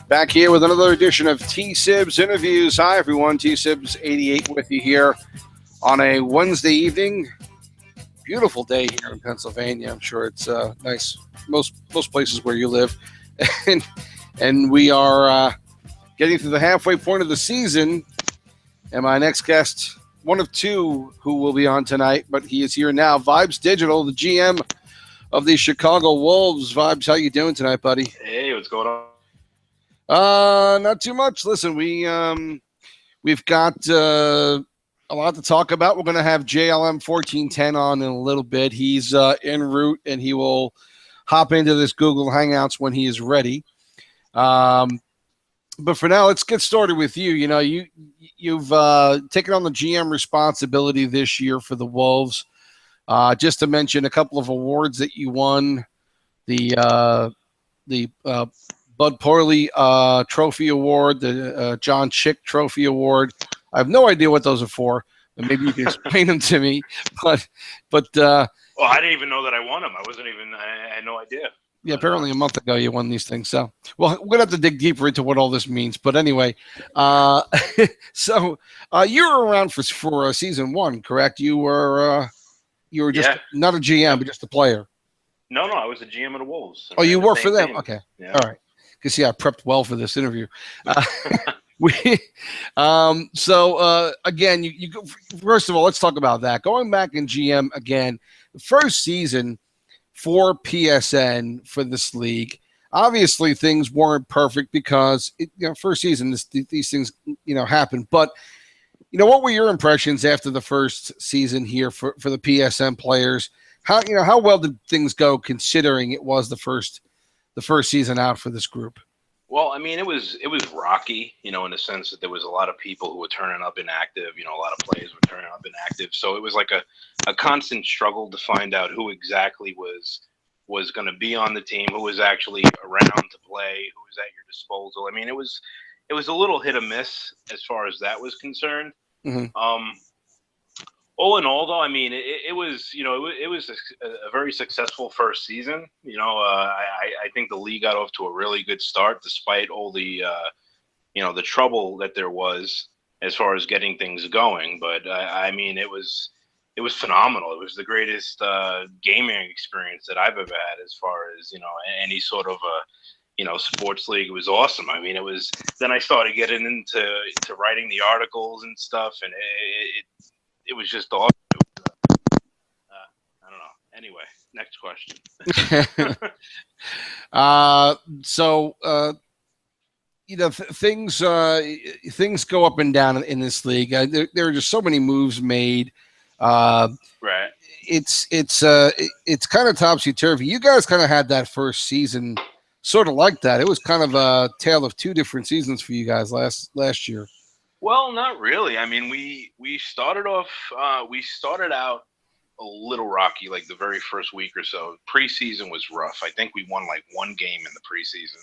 Back here with another edition of TSIBS Interviews. Hi, everyone. TSIBS88 with you here on a Wednesday evening. Beautiful day here in Pennsylvania. I'm sure it's nice most places where you live. and we are getting to the halfway point of the season. And my next guest, one of two who will be on tonight, but he is here now. VibezDigital, the GM of the Chicago Wolves. Vibes, how you doing tonight, buddy? Hey, what's going on? Not too much. Listen, we've got a lot to talk about. We're going to have Jlm1410 on in a little bit. He's en route, and he will hop into this Google Hangouts when he is ready. But for now, let's get started with you. You know, you've taken on the GM responsibility this year for the Wolves. Just to mention a couple of awards that you won, the Bud Porley Trophy Award, the John Chick Trophy Award. I have no idea what those are for, and maybe you can explain them to me. But well, I didn't even know that I won them. I had no idea. Yeah, apparently a month ago you won these things. So, well, we're gonna have to dig deeper into what all this means. But anyway, so you were around for season one, correct? You were just not a GM, but just a player. No, I was a GM of the Wolves. Oh, you worked for them? Team. Okay, yeah. All right. Because I prepped well for this interview. Again, you go, first of all, let's talk about that. Going back in GM again, the first season for PSN for this league. Obviously, things weren't perfect because first season these things happen. But what were your impressions after the first season here for the PSN players? How well did things go considering it was the first season out for this group? Well, I mean, it was rocky, in the sense that there was a lot of people who were turning up inactive. A lot of players were turning up inactive. So it was like a constant struggle to find out who exactly was going to be on the team, who was actually around to play, who was at your disposal. I mean, it was a little hit or miss as far as that was concerned. Mm-hmm. All in all, though, I mean, it was a very successful first season. I think the league got off to a really good start, despite all the the trouble that there was as far as getting things going. But I mean, it was phenomenal. It was the greatest gaming experience that I've ever had, as far as any sort of sports league. It was awesome. I mean, then I started getting into writing the articles and stuff, and it was just awesome. I don't know. Anyway, next question. Things go up and down in this league. There are just so many moves made. Right. It's kind of topsy-turvy. You guys kind of had that first season sort of like that. It was kind of a tale of two different seasons for you guys last year. Well, not really. I mean, we started out a little rocky, like the very first week or so. Preseason was rough. I think we won like one game in the preseason.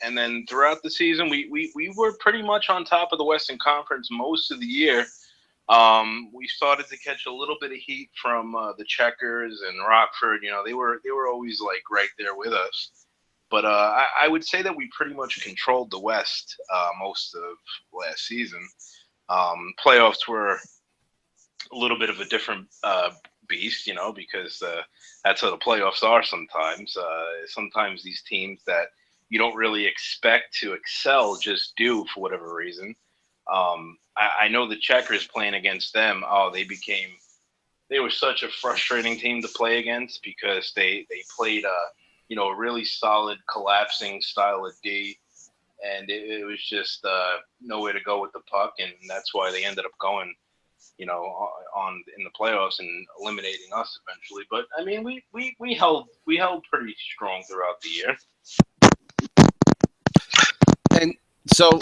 And then throughout the season, we were pretty much on top of the Western Conference most of the year. We started to catch a little bit of heat from the Checkers and Rockford. They were always like right there with us. But I would say that we pretty much controlled the West most of last season. Playoffs were a little bit of a different beast, because that's how the playoffs are sometimes. Sometimes these teams that you don't really expect to excel just do for whatever reason. I know the Checkers, playing against them, they were such a frustrating team to play against, because they played a really solid collapsing style of D, and it was just nowhere to go with the puck, and that's why they ended up going, on in the playoffs and eliminating us eventually. But I mean, we held pretty strong throughout the year. And so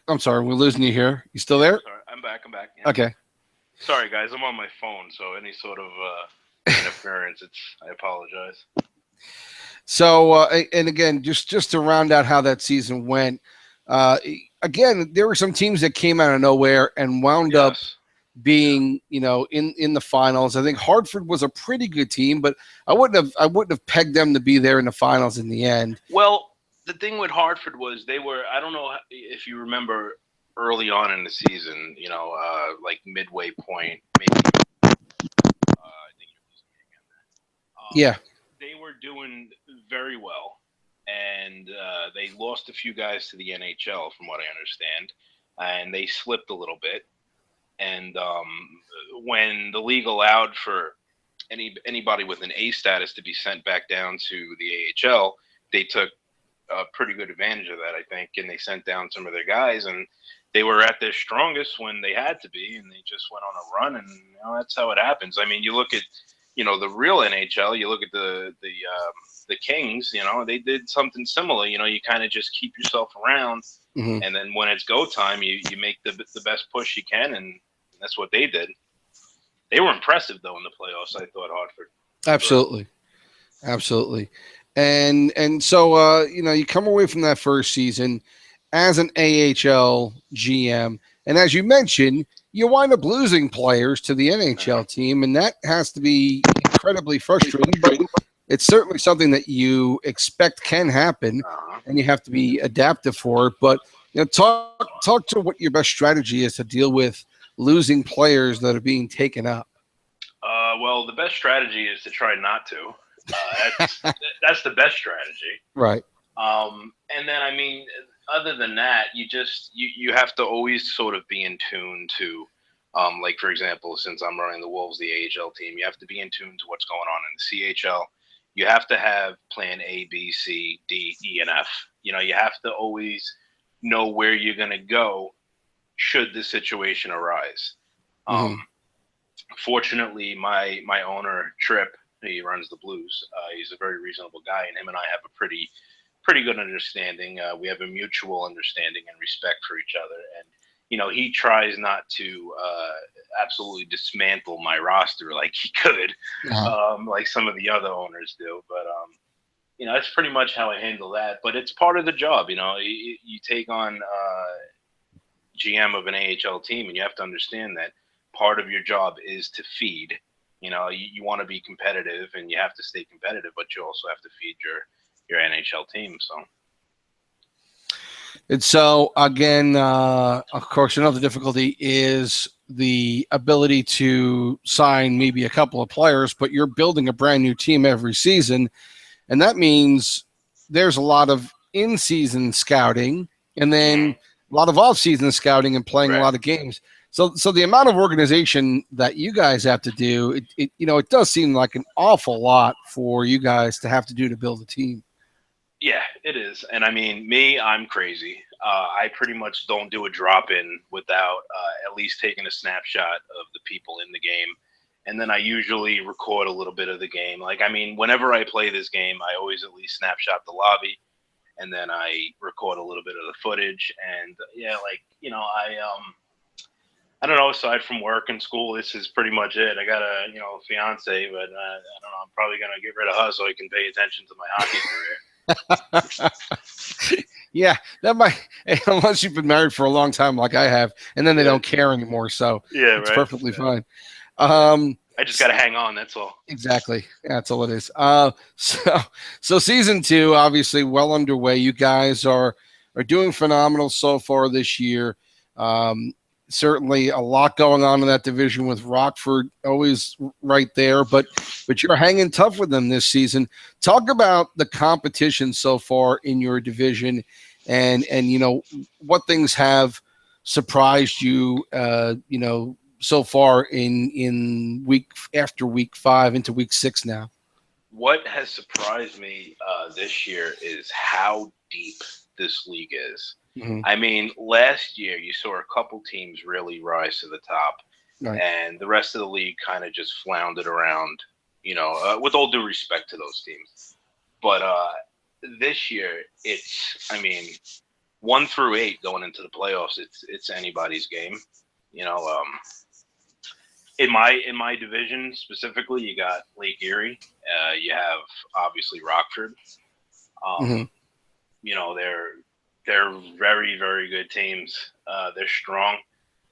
I'm sorry, we're losing you here. You still there? Sorry, I'm back. Yeah. Okay. Sorry, guys, I'm on my phone, so any sort of interference, I apologize. So, and again, just to round out how that season went, again, there were some teams that came out of nowhere and wound up being, in the finals. I think Hartford was a pretty good team, but I wouldn't have pegged them to be there in the finals in the end. Well, the thing with Hartford was they were, I don't know if you remember early on in the season, like midway point, maybe. I think you're losing me again there. Yeah. They were doing very well, and they lost a few guys to the NHL, from what I understand, and they slipped a little bit. And when the league allowed for anybody with an A status to be sent back down to the AHL, they took a pretty good advantage of that, I think, and they sent down some of their guys, and they were at their strongest when they had to be, and they just went on a run, and that's how it happens. I mean, you look at the real NHL, you look at the Kings, they did something similar. You kind of just keep yourself around, and then when it's go time, you make the best push you can, and that's what they did. They were impressive, though, in the playoffs, I thought, Hartford. Absolutely. And so, you come away from that first season as an AHL GM, and as you mentioned, you wind up losing players to the NHL team, and that has to be incredibly frustrating, but it's certainly something that you expect can happen, and you have to be adaptive for it. But talk to what your best strategy is to deal with losing players that are being taken up. Well, the best strategy is to try not to. That's the best strategy. Right. And then, I mean, other than that, you have to always sort of be in tune to, like, for example, since I'm running the Wolves, the AHL team, you have to be in tune to what's going on in the CHL. You have to have plan A, B, C, D, E, and F. You have to always know where you're going to go should the situation arise. Fortunately, my owner, Tripp, he runs the Blues. He's a very reasonable guy, and him and I have a pretty good understanding. We have a mutual understanding and respect for each other. And, he tries not to absolutely dismantle my roster like he could, like some of the other owners do. But, that's pretty much how I handle that. But it's part of the job. You take on GM of an AHL team, and you have to understand that part of your job is to feed. You want to be competitive, and you have to stay competitive, but you also have to feed your NHL team. And so again, of course, another difficulty is the ability to sign maybe a couple of players, but you're building a brand new team every season, and that means there's a lot of in-season scouting, and then a lot of off-season scouting and playing a lot of games. So the amount of organization that you guys have to do, it does seem like an awful lot for you guys to have to do to build a team. Yeah, it is. And I mean, I'm crazy. I pretty much don't do a drop-in without at least taking a snapshot of the people in the game. And then I usually record a little bit of the game. Like, I mean, whenever I play this game, I always at least snapshot the lobby. And then I record a little bit of the footage. And, I don't know, aside from work and school, this is pretty much it. I got a, fiance, but I don't know, I'm probably going to get rid of her so I can pay attention to my hockey career. Yeah, that might, unless you've been married for a long time like I have, and then they don't care anymore, so it's perfectly fine. I just got to hang on, that's all. Exactly. Yeah, that's all it is. So season 2, obviously well underway. You guys are doing phenomenal so far this year. Certainly a lot going on in that division with Rockford always right there, but you're hanging tough with them this season. Talk about the competition so far in your division and what things have surprised you, so far in week after week 5 into week 6 now. What has surprised me this year is how deep this league is. I mean, last year you saw a couple teams really rise to the top, and the rest of the league kind of just floundered around, with all due respect to those teams. But this year, it's, 1 through 8 going into the playoffs, it's anybody's game. In my division specifically, you got Lake Erie. You have obviously Rockford. They're very, very good teams. They're strong.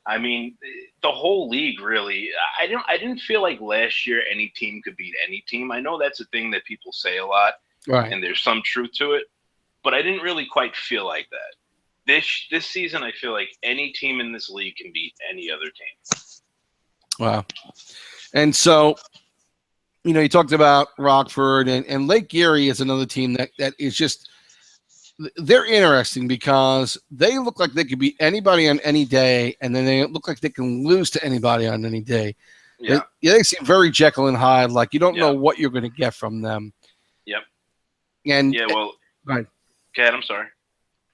I mean, the whole league really. I didn't feel like last year any team could beat any team. I know that's a thing that people say a lot, and there's some truth to it. but I didn't really quite feel like that. This season, I feel like any team in this league can beat any other team. Wow. And so, you talked about Rockford and Lake Erie is another team that is just, they're interesting because they look like they could beat anybody on any day, and then they look like they can lose to anybody on any day. Yeah. They seem very Jekyll and Hyde, like you don't know what you're going to get from them. Yep. And yeah, well, go ahead. I'm sorry.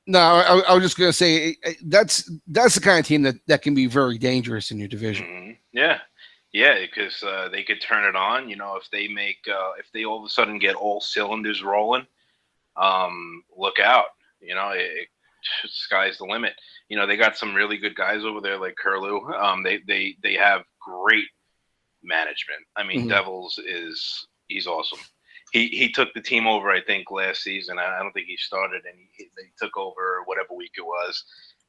No, I was just going to say that's the kind of team that can be very dangerous in your division. Mm-hmm. Yeah, because they could turn it on. If they if they all of a sudden get all cylinders rolling, look out. Sky's the limit. They got some really good guys over there like Curlew. They have great management. I mean, Devils he's awesome. He took the team over, I think, last season. I don't think he started, and they took over whatever week it was,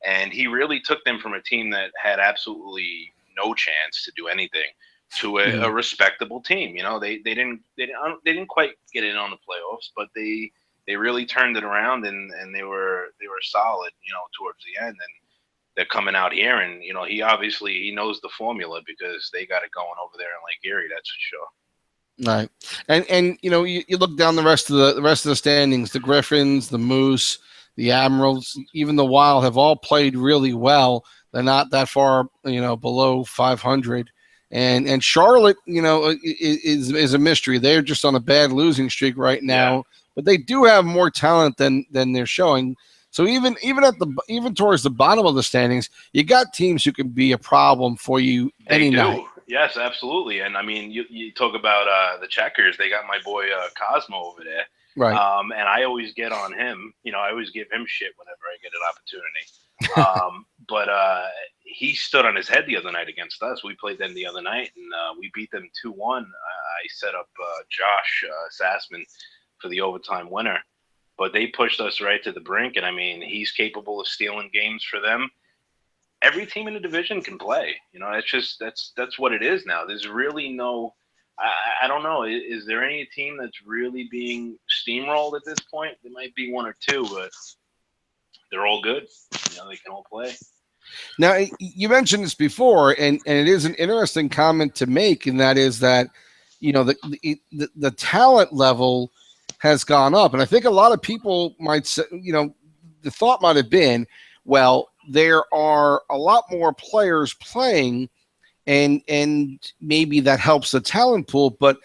and he really took them from a team that had absolutely no chance to do anything to a respectable team. They didn't quite get in on the playoffs, but they really turned it around, and they were solid, towards the end. And they're coming out here, and he knows the formula because they got it going over there in Lake Erie, that's for sure. Right. And you look down the rest of the standings, the Griffins, the Moose, the Admirals, even the Wild have all played really well. They're not that far, below 500. And Charlotte, is a mystery. They're just on a bad losing streak right now, but they do have more talent than they're showing. So even towards the bottom of the standings, you got teams who can be a problem for you any night. Yes, absolutely. And I mean, you talk about the Checkers. They got my boy Cosmo over there. Right. And I always get on him. I always give him shit whenever I get an opportunity. But he stood on his head the other night against us. We played them the other night, and we beat them 2-1. I set up Josh Sassman for the overtime winner. But they pushed us right to the brink, and I mean, he's capable of stealing games for them. Every team in the division can play. That's what it is now. There's really no, I don't know. Is there any team that's really being steamrolled at this point? There might be one or two, but they're all good. They can all play. Now, you mentioned this before, and it is an interesting comment to make, and that is that, the talent level has gone up. And I think a lot of people might say, the thought might have been, well, there are a lot more players playing, and maybe that helps the talent pool, but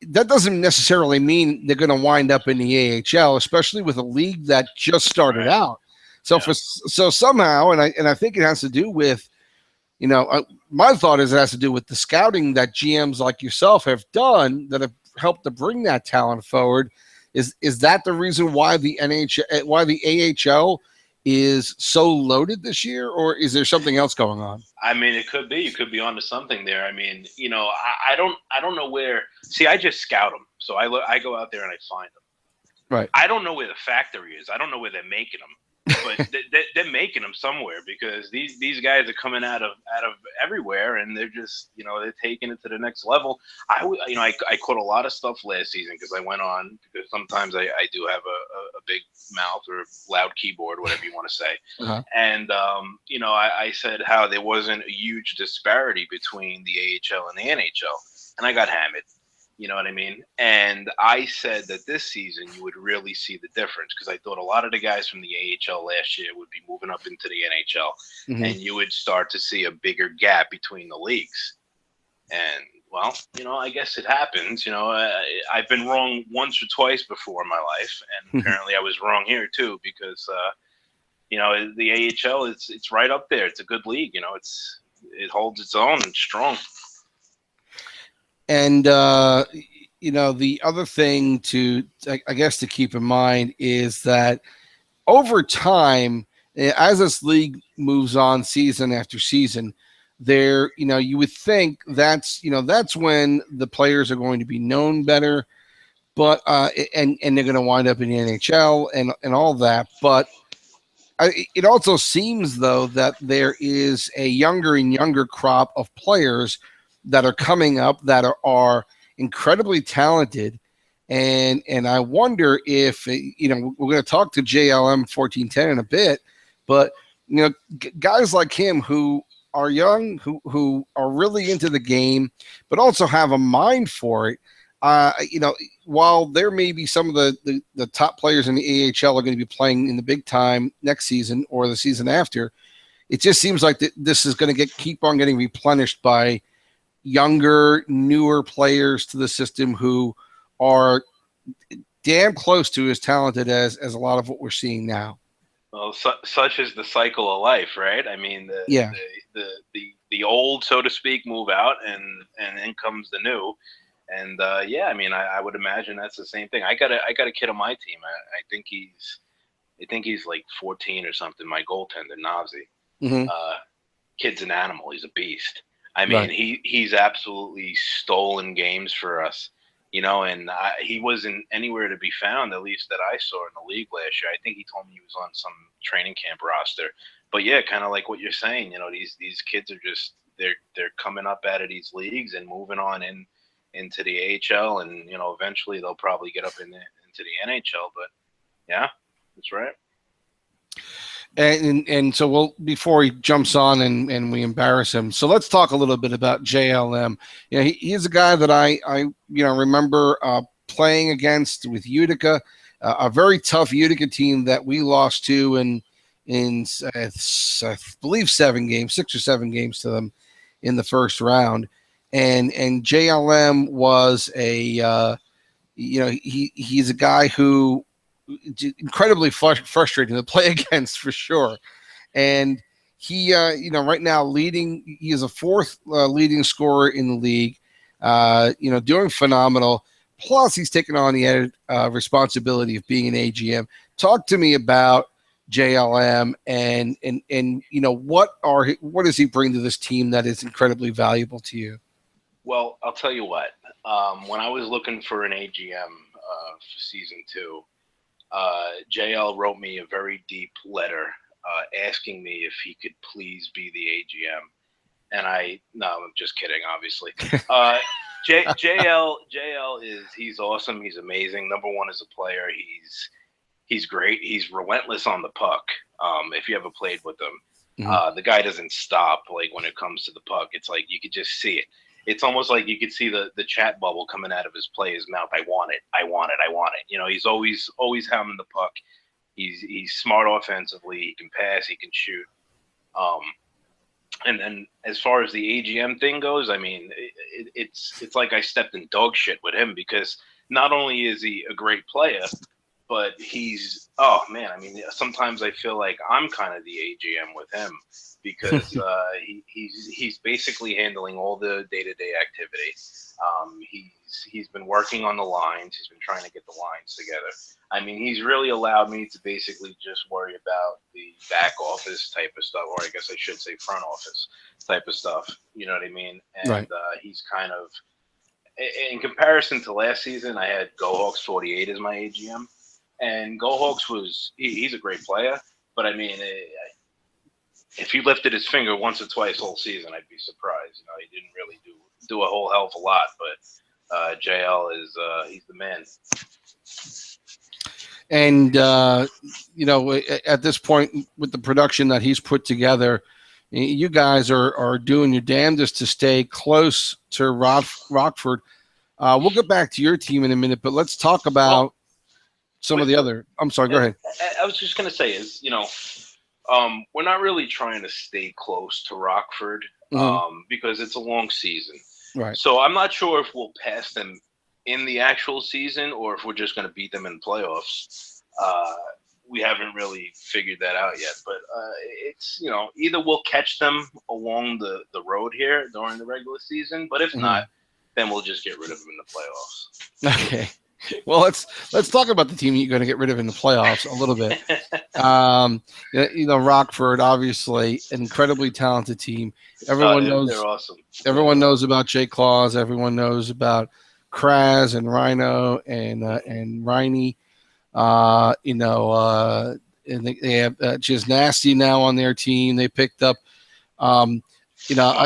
that doesn't necessarily mean they're going to wind up in the AHL, especially with a league that just started out. So so somehow, and I think it has to do with, my thought is it has to do with the scouting that GMs like yourself have done that have helped to bring that talent forward. Is that the reason why the AHL is so loaded this year, or is there something else going on? I mean, it could be. You could be onto something there. I mean, I don't know where. See, I just scout them, so I go out there and I find them. Right. I don't know where the factory is. I don't know where they're making them, but they're making them somewhere, because these guys are coming out of everywhere, and they're just they're taking it to the next level. I caught a lot of stuff last season because I went on, because sometimes I do have a big mouth or loud keyboard, whatever you want to say. And I said how there wasn't a huge disparity between the AHL and the NHL, and I got hammered. You know what I mean? And I said that this season you would really see the difference, because I thought a lot of the guys from the AHL last year would be moving up into the NHL, and you would start to see a bigger gap between the leagues. And, well, I guess it happens. I've been wrong once or twice before in my life, and apparently I was wrong here too, because, the AHL, it's right up there. It's a good league. It holds its own and strong. And, the other thing I guess to keep in mind is that over time, as this league moves on season after season, you would think that's when the players are going to be known better, but, and they're going to wind up in the NHL and all that. But it also seems, though, that there is a younger and younger crop of players that are coming up that are incredibly talented, And I wonder if, we're going to talk to Jlm1410 in a bit, but guys like him who are young, who are really into the game, but also have a mind for it. While there may be some of the top players in the AHL are going to be playing in the big time next season or the season after, it just seems like this is going to keep on getting replenished by younger, newer players to the system who are damn close to as talented as a lot of what we're seeing now. Well, such is the cycle of life, right? I mean, the old, so to speak, move out, and in comes the new. And I mean, I would imagine that's the same thing. I got a kid on my team. I think he's like 14 or something. My goaltender, Navzi. Mm-hmm. Kid's an animal. He's a beast. I mean, right. He's absolutely stolen games for us. And he wasn't anywhere to be found, at least that I saw in the league last year. I think he told me he was on some training camp roster. But yeah, kind of like what you're saying, these kids are just they're coming up out of these leagues and moving on into the AHL, and eventually they'll probably get up into the NHL. But yeah, that's right. And so before he jumps on and we embarrass him, so let's talk a little bit about JLM. He's a guy that I remember playing against with Utica, a very tough Utica team that we lost to in I believe 6 or 7 games to them in the first round. And JLM was he's a guy who incredibly frustrating to play against for sure. And he, right now he is a 4th leading scorer in the league, doing phenomenal. Plus he's taken on the added responsibility of being an AGM. Talk to me about JLM and what does he bring to this team that is incredibly valuable to you? Well, I'll tell you what, when I was looking for an AGM for season 2, JL wrote me a very deep letter asking me if he could please be the AGM. And I'm just kidding, obviously. JL he's awesome. He's amazing. Number one as a player. He's great. He's relentless on the puck. If you ever played with him, the guy doesn't stop. Like when it comes to the puck, it's like you could just see it. It's almost like you could see the chat bubble coming out of his player's mouth. I want it. I want it. I want it. He's always having the puck. He's smart offensively. He can pass. He can shoot. And then as far as the AGM thing goes, I mean, it's like I stepped in dog shit with him, because not only is he a great player, but I mean, sometimes I feel like I'm kind of the AGM with him, because he's basically handling all the day-to-day activity. He's been working on the lines. He's been trying to get the lines together. I mean, he's really allowed me to basically just worry about the back office type of stuff, or I guess I should say front office type of stuff. You know what I mean? And right. He's kind of, in comparison to last season, I had GoHawks48 as my AGM. And GoHawks he's a great player, but I mean, if he lifted his finger once or twice all season, I'd be surprised. He didn't really do a whole hell of a lot, but JL he's the man. And at this point with the production that he's put together, you guys are doing your damnedest to stay close to Rockford. We'll get back to your team in a minute, but let's talk about some of the other. I'm sorry, go ahead. I was just going to say we're not really trying to stay close to Rockford because it's a long season. Right. So I'm not sure if we'll pass them in the actual season or if we're just going to beat them in playoffs. We haven't really figured that out yet, but it's, either we'll catch them along the road here during the regular season, but if not, then we'll just get rid of them in the playoffs. Okay. Well, let's talk about the team you're going to get rid of in the playoffs a little bit. Rockford, obviously, an incredibly talented team. Everyone knows they're awesome. Everyone knows about Jay Claus. Everyone knows about Kraz and Rhino and Riney. And they have Chiz Nasty now on their team. They picked up, my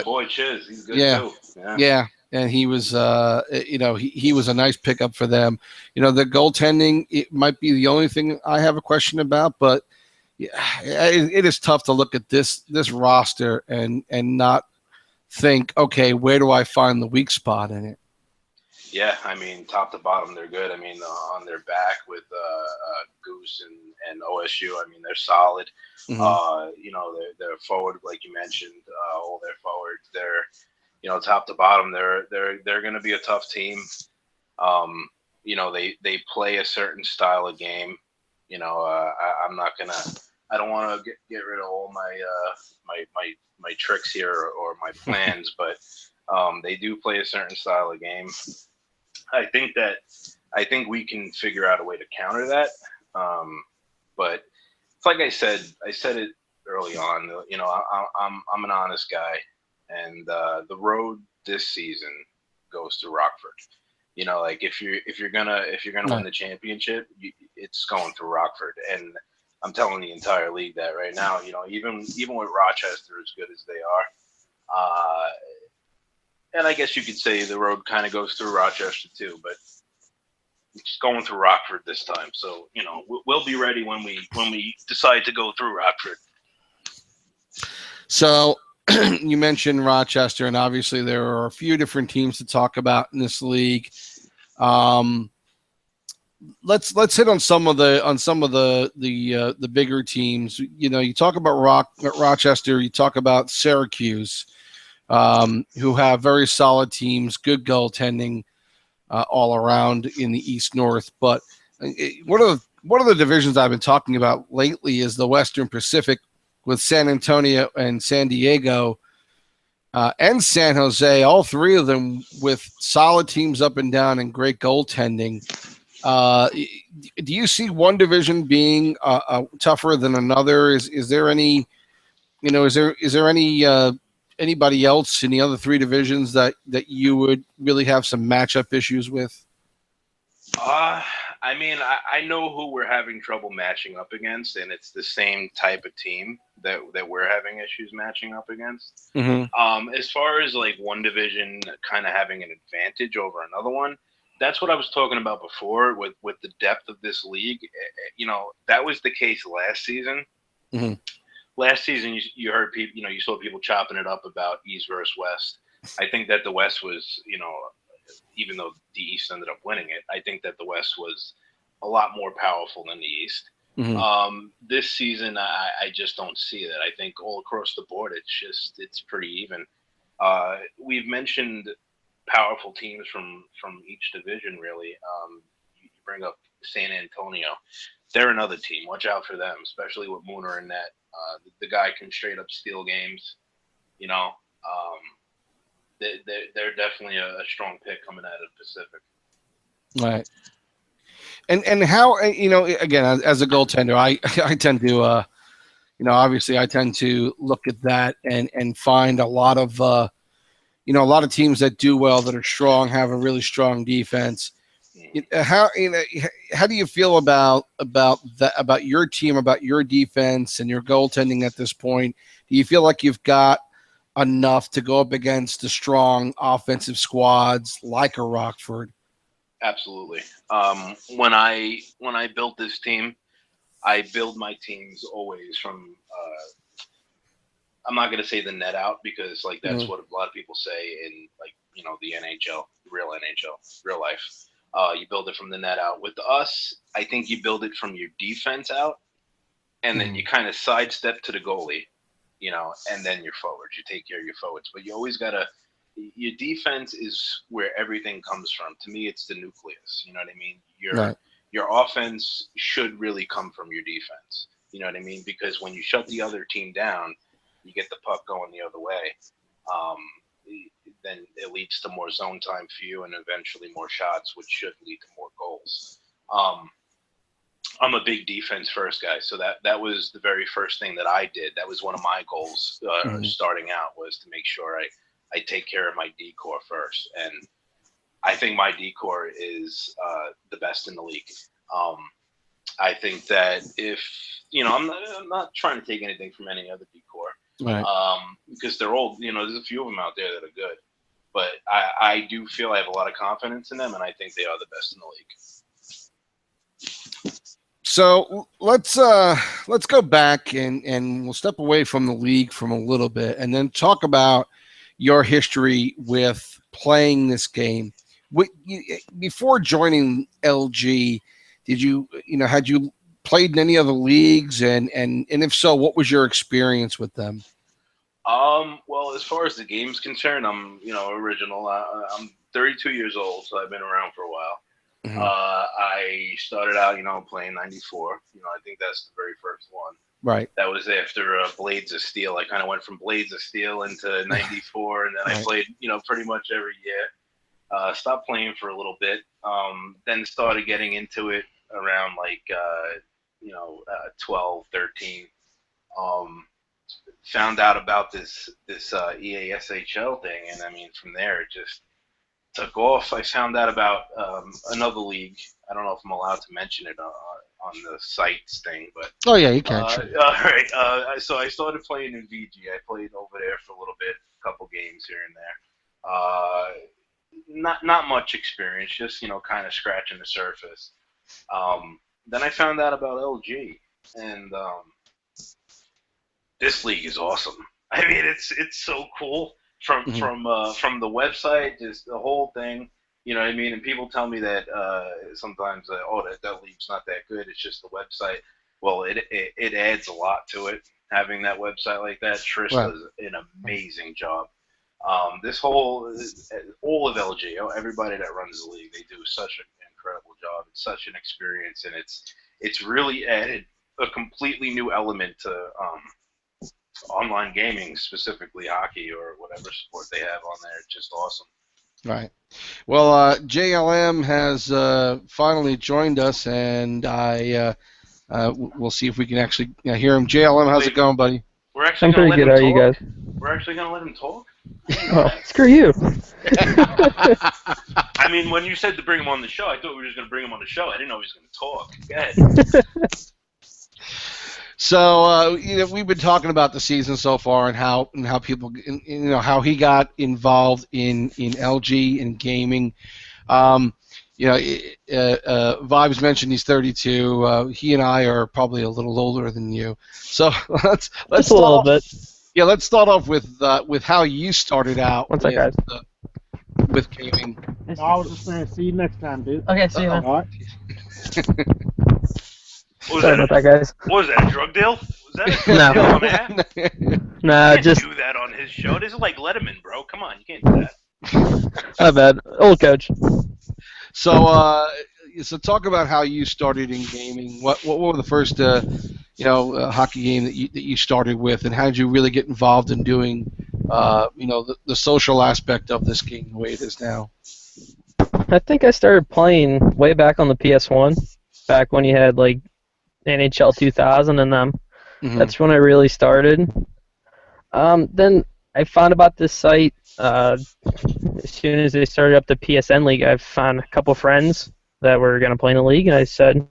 boy Chiz. He's good too. Yeah. and he was, he was a nice pickup for them. The goaltending, it might be the only thing I have a question about, but yeah, it is tough to look at this roster and not think, okay, where do I find the weak spot in it? Yeah, I mean, top to bottom, they're good. I mean, on their back with Goose and OSU, I mean, they're solid. Mm-hmm. They're forward, like you mentioned, all their forwards. They're, top to bottom, they're going to be a tough team. They play a certain style of game. I'm not gonna. I don't want to get rid of all my tricks here or my plans, but they do play a certain style of game. I think we can figure out a way to counter that. But it's like I said it early on. I'm an honest guy, and the road this season goes to Rockford. Like if you're gonna win the championship, it's going through Rockford, and I'm telling the entire league that right now. Even with Rochester as good as they are, and I guess you could say the road kind of goes through Rochester too, but it's going through Rockford this time. So we'll be ready when we decide to go through Rockford. So you mentioned Rochester, and obviously there are a few different teams to talk about in this league. Let's hit on some of the bigger teams. You talk about Rochester, you talk about Syracuse, who have very solid teams, good goaltending all around in the East North. But one of the divisions I've been talking about lately is the Western Pacific, with San Antonio and San Diego and San Jose, all three of them with solid teams up and down and great goaltending. Do you see one division being tougher than another? Is there any, is there any anybody else in the other three divisions that you would really have some matchup issues with? I mean, I know who we're having trouble matching up against, and it's the same type of team that we're having issues matching up against. Mm-hmm. As far as like one division kind of having an advantage over another one, that's what I was talking about before with the depth of this league. That was the case last season. Mm-hmm. Last season, you heard people, you saw people chopping it up about East versus West. I think that the West was, even though the East ended up winning it, I think that the West was a lot more powerful than the East. Mm-hmm. This season, I just don't see that. I think all across the board, it's pretty even. We've mentioned powerful teams from each division, really. You bring up San Antonio. They're another team. Watch out for them, especially with Mooner in net. The guy can straight up steal games. They're definitely a strong pick coming out of the Pacific. Right. And how, again, as a goaltender, I tend to obviously I tend to look at that and find a lot of a lot of teams that do well, that are strong, have a really strong defense. How do you feel about that, about your team, about your defense and your goaltending at this point? Do you feel like you've got enough to go up against the strong offensive squads like a Rockford? Absolutely. When I built this team, I build my teams always from. I'm not going to say the net out, because like that's what a lot of people say in the NHL, real NHL, real life. You build it from the net out. With us, I think you build it from your defense out, and then you kind of sidestep to the goalie, and then your forwards. You take care of your forwards, but you always gotta. Your defense is where everything comes from. To me, it's the nucleus. You know what I mean? Your offense should really come from your defense. You know what I mean? Because when you shut the other team down, you get the puck going the other way. Then it leads to more zone time for you, and eventually more shots, which should lead to more goals. I'm a big defense first guy, so that was the very first thing that I did. That was one of my goals starting out, was to make sure I take care of my decor first, and I think my decor is the best in the league. I think that if I'm not trying to take anything from any other decor, Right. because they're all there's a few of them out there that are good. But I do feel I have a lot of confidence in them, and I think they are the best in the league. So let's go back and we'll step away from the league from a little bit, and then talk about your history with playing this game. Before joining LG, had you played in any other leagues, and if so, what was your experience with them? Well, as far as the game's concerned, I'm original. I'm 32 years old, so I've been around for a while. Mm-hmm. I started out, playing 94. I think that's the very first one. Right. That was after Blades of Steel. I kind of went from Blades of Steel into 94, and then I played, pretty much every year. Stopped playing for a little bit. Then started getting into it around 12, 13. Found out about this EASHL thing, and I mean, from there it just took off. I found out about another league. I don't know if I'm allowed to mention it on the sites thing, but oh yeah, you can. Sure. All right. So I started playing in VG. I played over there for a little bit, a couple games here and there. Not much experience, just kind of scratching the surface. Then I found out about LG, and this league is awesome. I mean, it's so cool from the website, just the whole thing. You know what I mean? And people tell me that sometimes, that league's not that good. It's just the website. Well, it adds a lot to it, having that website like that. Trish does an amazing job. This all of LG, everybody that runs the league, they do such an incredible job. It's such an experience, and it's really added a completely new element to online gaming, specifically hockey or whatever sport they have on there. It's just awesome. Right. Well, JLM has finally joined us, and we'll see if we can actually hear him. JLM, how's it going, buddy? We're actually I'm pretty good. How are you guys? We're actually going to let him talk? Oh, screw you. I mean, when you said to bring him on the show, I thought we were just going to bring him on the show. I didn't know he was going to talk. Go ahead. So we've been talking about the season so far and how people, how he got involved in LG and gaming. Vibes mentioned he's 32. He and I are probably a little older than you. So let's just a little bit. Yeah, let's start off with how you started out. What's up, guys? With gaming. No, I was just saying, see you next time, dude. Okay, see you, man. All right. Sorry about that, guys. What was that, a drug deal? Was that a No. drug deal on that? Nah, You can't do that on his show. This is like Letterman, bro. Come on, you can't do that. My bad. Old coach. So talk about how you started in gaming. What were the first hockey game that you started with, and how did you really get involved in doing the social aspect of this game the way it is now? I think I started playing way back on the PS1, back when you had like NHL 2000 and them. Mm-hmm. That's when I really started. Then I found about this site. As soon as they started up the PSN league, I found a couple friends that were going to play in the league, and I said,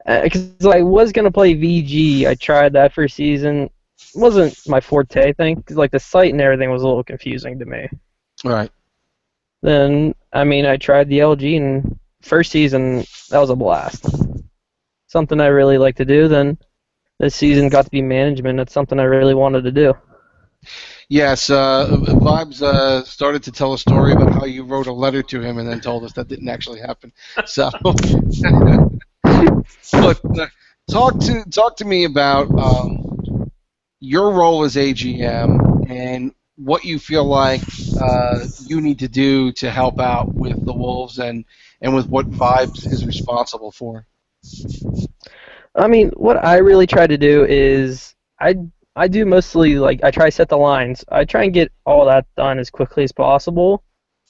because I was going to play VG, I tried that for a season. It wasn't my forte, I think, because like the site and everything was a little confusing to me. Right. Then, I tried the LG, and first season, that was a blast. Something I really like to do. Then this season got to be management. That's something I really wanted to do. Yes, Vibes started to tell a story about how you wrote a letter to him and then told us that didn't actually happen. So, look, talk to me about your role as AGM and what you feel like you need to do to help out with the Wolves and with what Vibes is responsible for. What I really try to do is I do mostly, like, I try to set the lines. I try and get all that done as quickly as possible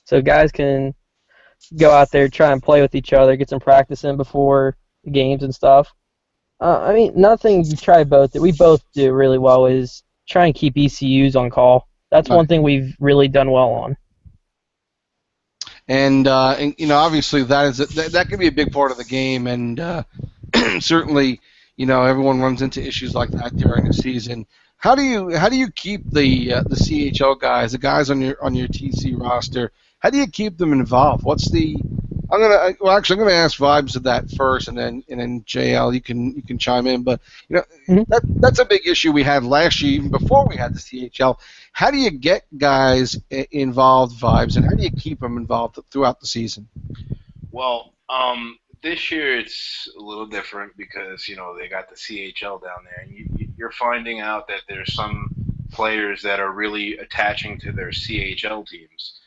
so guys can go out there, try and play with each other, get some practice in before games and stuff. Another thing we both do really well is try and keep ECUs on call. That's one thing we've really done well on. And obviously that can be a big part of the game, and certainly, everyone runs into issues like that during the season. How do you keep the CHL guys, the guys on your TC roster? How do you keep them involved? I'm gonna ask Vibes of that first, and then JL, you can chime in. But that's a big issue we had last year, even before we had the CHL. How do you get guys involved, Vibes, and how do you keep them involved throughout the season? Well, this year it's a little different because they got the CHL down there, and you're finding out that there's some players that are really attaching to their CHL teams,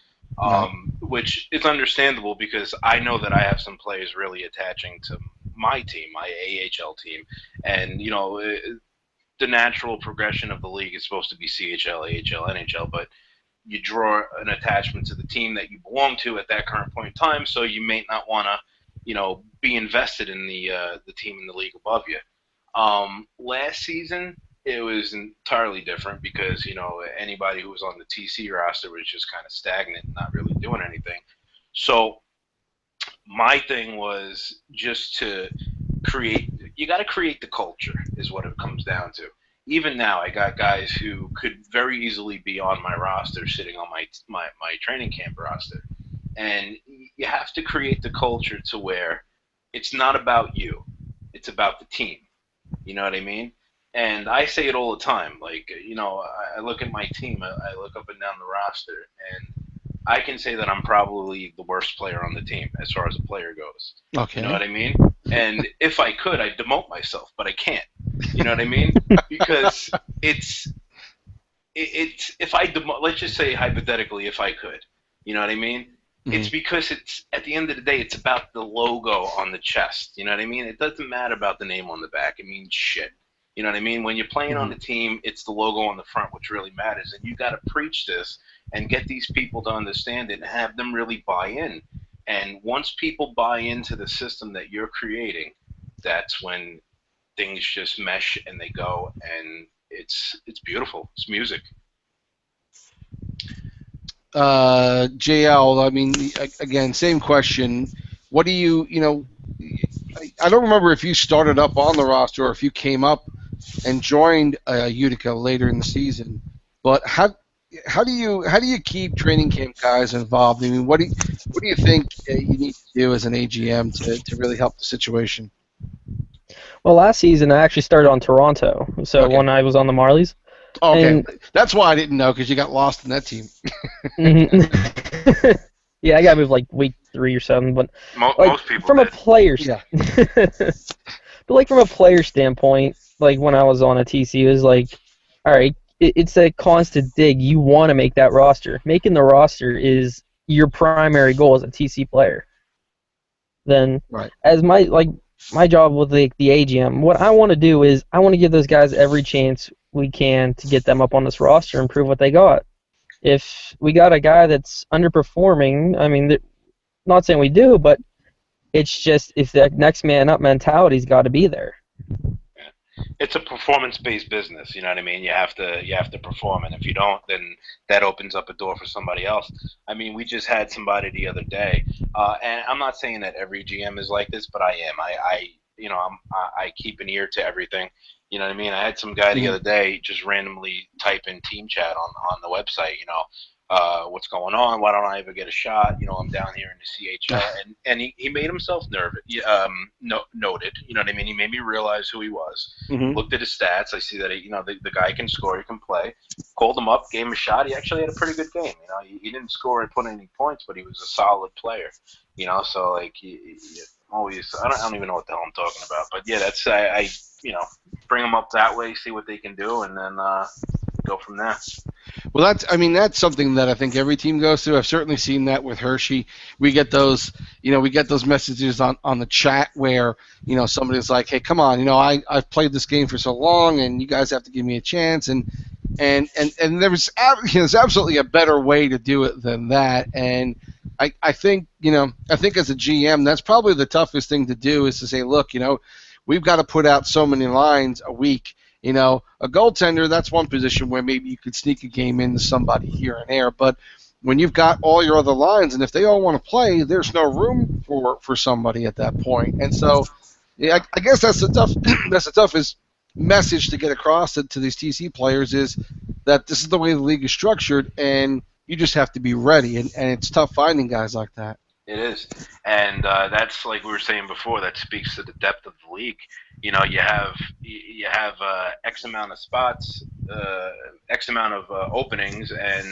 which is understandable because I know that I have some players really attaching to my team, my AHL team, and the natural progression of the league is supposed to be CHL, AHL, NHL, but you draw an attachment to the team that you belong to at that current point in time, so you may not want to, be invested in the team in the league above you. Last season, it was entirely different because, anybody who was on the TC roster was just kind of stagnant and not really doing anything. So my thing was just to you got to create the culture is what it comes down to. Even now, I got guys who could very easily be on my roster, sitting on my training camp roster. And you have to create the culture to where it's not about you. It's about the team. You know what I mean? And I say it all the time. Like, I look at my team. I look up and down the roster, and I can say that I'm probably the worst player on the team as far as a player goes. Okay. You know what I mean? And if I could, I'd demote myself, but I can't. You know what I mean? Because it's if I let's just say hypothetically, if I could, you know what I mean? Mm-hmm. It's because it's at the end of the day, it's about the logo on the chest. You know what I mean? It doesn't matter about the name on the back. It means shit. You know what I mean? When you're playing on the team, it's the logo on the front which really matters, and you got to preach this and get these people to understand it and have them really buy in. And once people buy into the system that you're creating, that's when things just mesh and they go, and it's beautiful. It's music. JL, I mean, again, same question. What do you I don't remember if you started up on the roster or if you came up and joined Utica later in the season, but how do you keep training camp guys involved? I mean, what do you think you need to do as an AGM to really help the situation? Well, last season I actually started on Toronto, so when I was on the Marlies. Okay, and that's why I didn't know, because you got lost in that team. Yeah, I got moved like week 3 or something, but most people from did. a player, but like from a player standpoint, like when I was on a TC, it was like, all right, it's a constant dig. You want to make that roster. Making the roster is your primary goal as a TC player. Then, as my job with the AGM, what I want to do is I want to give those guys every chance we can to get them up on this roster and prove what they got. If we got a guy that's underperforming, I mean, not saying we do, but it's just if the next man up mentality's got to be there. It's a performance-based business, you know what I mean? You have to perform, and if you don't, then that opens up a door for somebody else. I mean, we just had somebody the other day, and I'm not saying that every GM is like this, but I am. I keep an ear to everything. You know what I mean? I had some guy the other day just randomly type in team chat on the website, what's going on? Why don't I ever get a shot? I'm down here in the CHL, and he made himself nervous. Noted, you know what I mean? He made me realize who he was. Mm-hmm. Looked at his stats. I see that the guy can score, he can play. Called him up, gave him a shot. He actually had a pretty good game. He didn't score and put any points, but he was a solid player. So like always, I don't even know what the hell I'm talking about. But yeah, that's I bring them up that way, see what they can do, and then go from there. Well, that's something that I think every team goes through. I've certainly seen that with Hershey. We get those messages on the chat where, somebody's like, hey, come on, I've played this game for so long, and you guys have to give me a chance. And there's absolutely a better way to do it than that. And I think as a GM, that's probably the toughest thing to do, is to say, look, we've got to put out so many lines a week. A goaltender, that's one position where maybe you could sneak a game into somebody here and there. But when you've got all your other lines, and if they all want to play, there's no room for somebody at that point. And so, Yeah, I guess that's the tough. That's the toughest message to get across to these TC players is that this is the way the league is structured, and you just have to be ready. And it's tough finding guys like that. It is, and that's like we were saying before. That speaks to the depth of the league. You know, you have X amount of spots, X amount of openings, and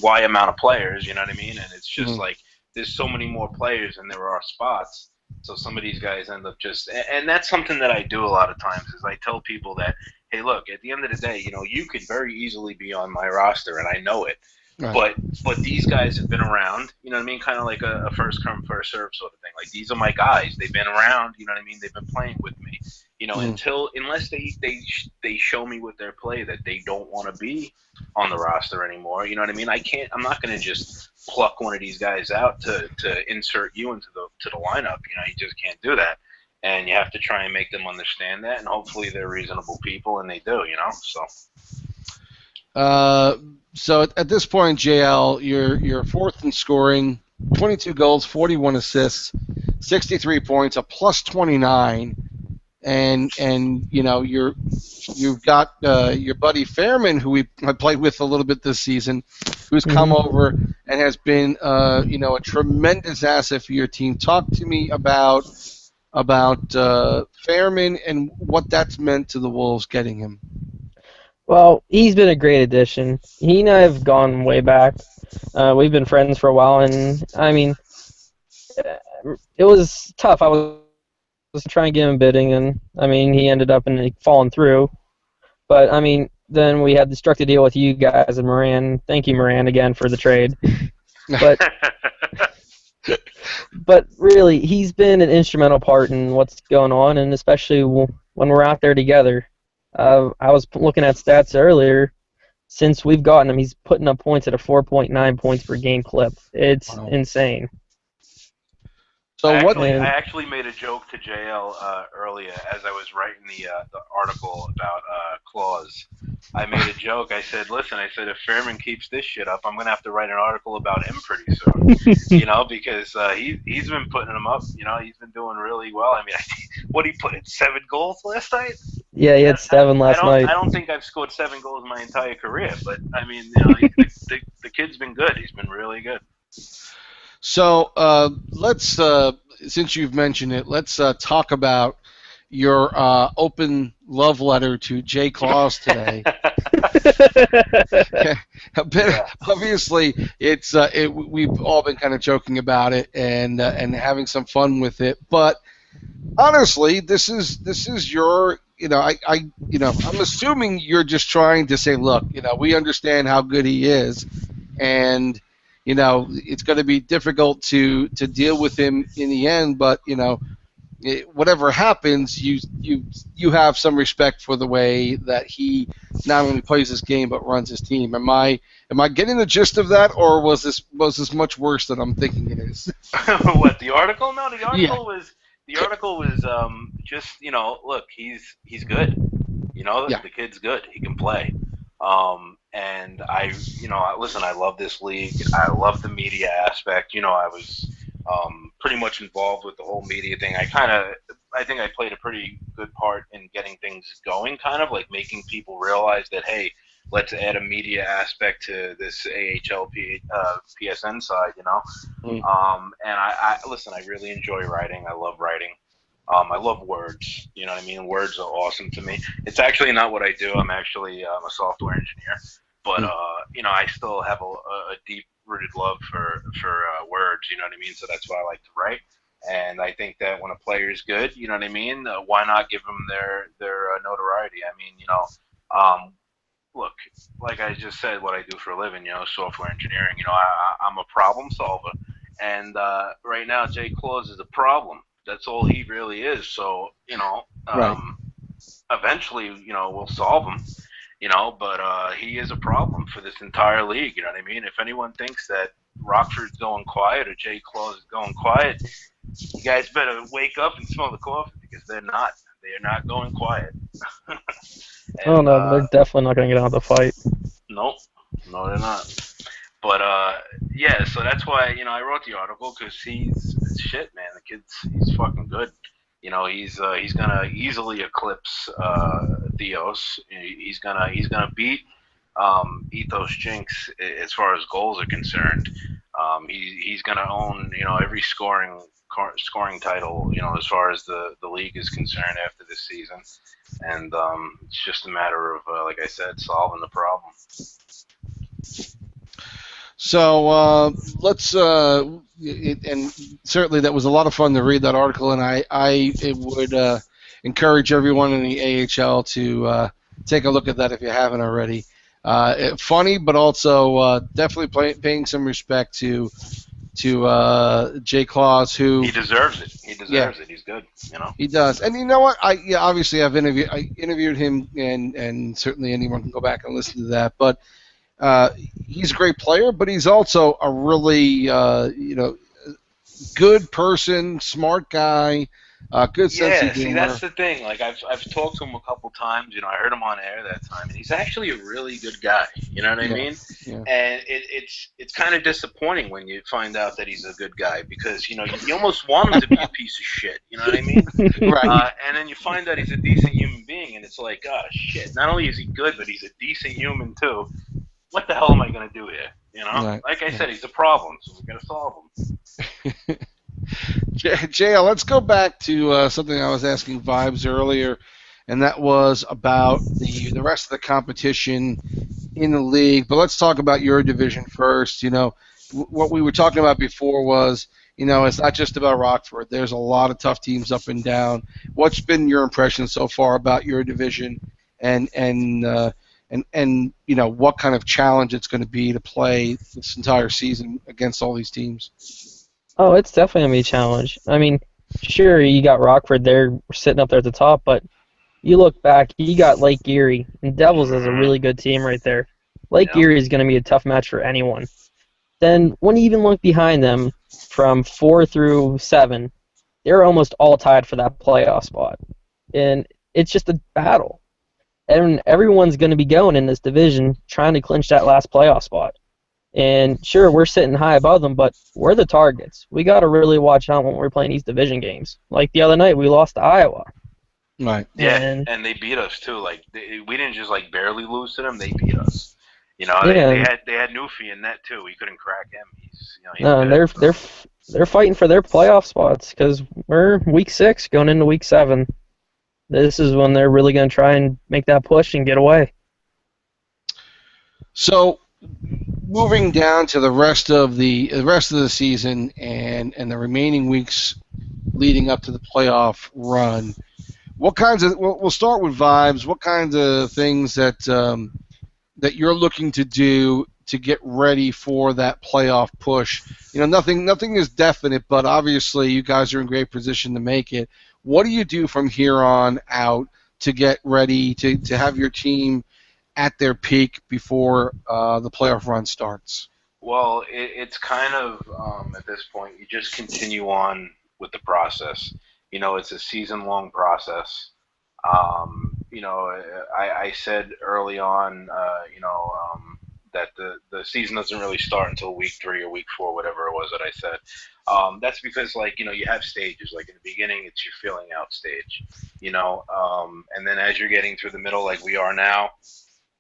Y amount of players. You know what I mean? And it's just like there's so many more players than there are spots. So some of these guys end up just, and that's something that I do a lot of times. Is I tell people that, hey, look, at the end of the day, you know, you could very easily be on my roster, and I know it. Right. But these guys have been around, you know what I mean? Kind of like a first come first serve sort of thing. Like these are my guys. They've been around, you know what I mean? They've been playing with me, you know. Unless they show me with their play that they don't want to be on the roster anymore, you know what I mean? I'm not going to just pluck one of these guys out to insert you into the lineup. You know, you just can't do that. And you have to try and make them understand that, and hopefully they're reasonable people, and they do, you know. So at this point, JL, you're fourth in scoring, 22 goals, 41 assists, 63 points, a plus 29, and you know you've got your buddy Fairman, who we have played with a little bit this season, who's come over and has been you know, a tremendous asset for your team. Talk to me about Fairman and what that's meant to the Wolves getting him. Well, he's been a great addition. He and I have gone way back. We've been friends for a while, and I mean, it was tough. I was trying to get him bidding, and I mean, he ended up falling through. But I mean, then we had the struck the deal with you guys and Moran. Thank you, Moran, again for the trade. But but really, he's been an instrumental part in what's going on, and especially when we're out there together. I was looking at stats earlier. Since we've gotten him, he's putting up points at a 4.9 points per game clip. It's insane. So I actually made a joke to JL earlier as I was writing the article about Claus. I made a joke. I said, "Listen, I said if Fairman keeps this shit up, I'm gonna have to write an article about him pretty soon." You know, because he's been putting them up. You know, he's been doing really well. I mean, what he put in 7 goals last night. Yeah, he had 7 last night. I don't think I've scored 7 goals in my entire career, but I mean, you know, the kid's been good. He's been really good. So let's, since you've mentioned it, let's talk about your open love letter to Jay Claus today. Obviously, it's we've all been kind of joking about it and having some fun with it, but honestly, this is your, you know, I'm assuming you're just trying to say, look, you know, we understand how good he is, and you know, it's going to be difficult to deal with him in the end, but you know, whatever happens, you have some respect for the way that he not only plays this game but runs his team. Am I getting the gist of that, or was this much worse than I'm thinking it is? What, the article? No, the article was just, you know, look, he's good. You know, the kid's good. He can play. And you know, listen, I love this league. I love the media aspect. You know, I was pretty much involved with the whole media thing. I think I played a pretty good part in getting things going, kind of like making people realize that, hey, let's add a media aspect to this AHL PSN side, you know. And I listen, I really enjoy writing. I love writing. I love words. You know what I mean? Words are awesome to me. It's actually not what I do. I'm a software engineer, but you know, I still have a deep-rooted love for words. You know what I mean? So that's why I like to write. And I think that when a player is good, you know what I mean? Why not give them their notoriety? I mean, you know, look, like I just said, what I do for a living, you know, software engineering. You know, I'm a problem solver, and right now, Jay Claus is a problem. That's all he really is. So, you know, eventually, you know, we'll solve him. You know, but he is a problem for this entire league. You know what I mean? If anyone thinks that Rockford's going quiet or Jay Claus is going quiet, you guys better wake up and smell the coffee, because they're not. They are not going quiet. Oh no, they're definitely not going to get out of the fight. Nope. No, they're not. But yeah, so that's why, you know, I wrote the article, because he's shit, man. The he's fucking good. he's gonna easily eclipse Theos. He's gonna beat Ethos Jinx as far as goals are concerned. He's gonna own every scoring title as far as the league is concerned after this season, and it's just a matter of like I said, solving the problem. So let's and certainly that was a lot of fun to read that article, and I would encourage everyone in the AHL to take a look at that if you haven't already. Funny, but also definitely paying some respect to Jay Claus, who he deserves it. He deserves it. He's good. He does, and you know what? Obviously I've interviewed him, and certainly anyone can go back and listen to that, but. He's a great player, but he's also a really, good person, smart guy, good sense of humor. Yeah, see, that's the thing. Like, I've talked to him a couple times. I heard him on air that time, and he's actually a really good guy. You know what I mean? Yeah. And it's kind of disappointing when you find out that he's a good guy because you almost want him to be a piece of shit. You know what I mean? Right. And then you find out he's a decent human being, and it's like, oh shit! Not only is he good, but he's a decent human too. What the hell am I going to do here? Right. Like I said, he's a problem, so we're going to solve him. JL, let's go back to something I was asking Vibes earlier, and that was about the rest of the competition in the league. But let's talk about your division first. What we were talking about before was, it's not just about Rockford. There's a lot of tough teams up and down. What's been your impression so far about your division, and what kind of challenge it's going to be to play this entire season against all these teams? Oh, it's definitely going to be a challenge. I mean, sure, you got Rockford there sitting up there at the top, but you look back, you got Lake Erie, and Devils is a really good team right there. Lake Erie is going to be a tough match for anyone. Then when you even look behind them, from 4 through 7, they're almost all tied for that playoff spot. And it's just a battle. And everyone's going to be going in this division trying to clinch that last playoff spot. And sure, we're sitting high above them, but we're the targets. We got to really watch out when we're playing these division games. Like the other night, we lost to Iowa. Right. Yeah, and they beat us too. Like we didn't just barely lose to them; they beat us. They had Newfie in net too. We couldn't crack him. He's they're fighting for their playoff spots because we're week 6 going into week 7. This is when they're really going to try and make that push and get away. So, moving down to the rest of the season and the remaining weeks leading up to the playoff run, what kinds of we'll start with Vibes. What kinds of things that you're looking to do to get ready for that playoff push? Nothing is definite, but obviously you guys are in great position to make it. What do you do from here on out to get ready to have your team at their peak before the playoff run starts? Well, it's kind of at this point you just continue on with the process. It's a season-long process. I said early on, that the season doesn't really start until week 3 or week 4, whatever it was that I said. That's because, you have stages. Like, in the beginning, it's your filling out stage, and then as you're getting through the middle, like we are now,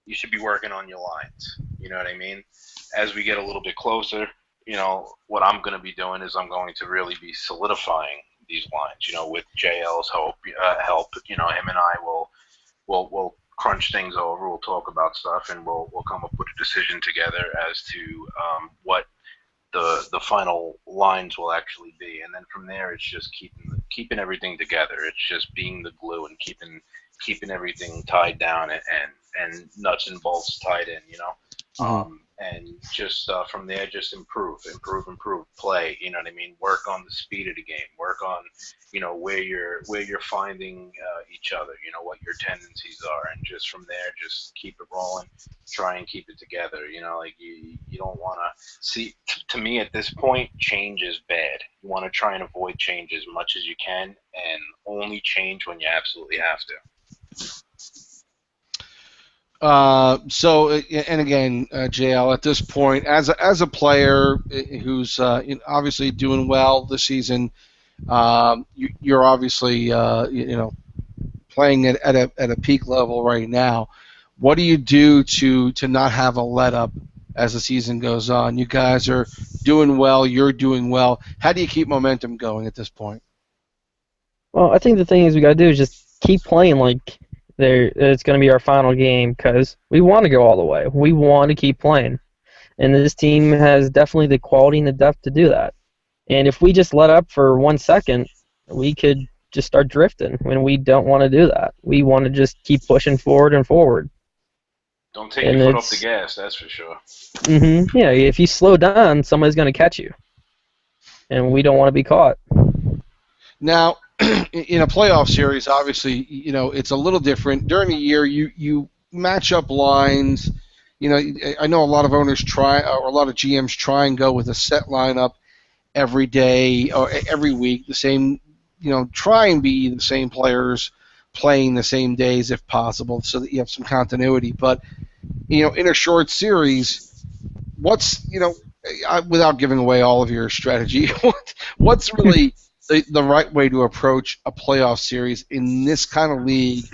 you should be working on your lines. You know what I mean? As we get a little bit closer, what I'm going to be doing is I'm going to really be solidifying these lines, with JL's help. Him and I will crunch things over. We'll talk about stuff, and we'll come up with a decision together as to what the final lines will actually be. And then from there, it's just keeping everything together. It's just being the glue and keeping everything tied down and nuts and bolts tied in. And just from there, just improve, play. You know what I mean? Work on the speed of the game. Work on, where you're finding each other. What your tendencies are, and just from there, just keep it rolling. Try and keep it together. You don't want to see. To me, at this point, change is bad. You want to try and avoid change as much as you can, and only change when you absolutely have to. And again, JL, at this point, as a player who's obviously doing well this season, You're obviously playing at a peak level right now. What do you do to not have a let up as the season goes on? You guys are doing well. You're doing well. How do you keep momentum going at this point? Well, I think the thing is we gotta do is just keep playing like it's gonna be our final game because we want to go all the way. We want to keep playing, and this team has definitely the quality and the depth to do that. And if we just let up for 1 second, we could just start drifting. When we don't want to do that, we want to just keep pushing forward and forward. Don't take your foot off the gas, that's for sure. Yeah, if you slow down, somebody's gonna catch you, and we don't want to be caught. Now, in a playoff series, obviously, it's a little different. During the year, you match up lines. I know a lot of owners try, or a lot of GMs try and go with a set lineup every day or every week. The same, try and be the same players playing the same days if possible, so that you have some continuity. But in a short series, what's without giving away all of your strategy, what's really the right way to approach a playoff series in this kind of league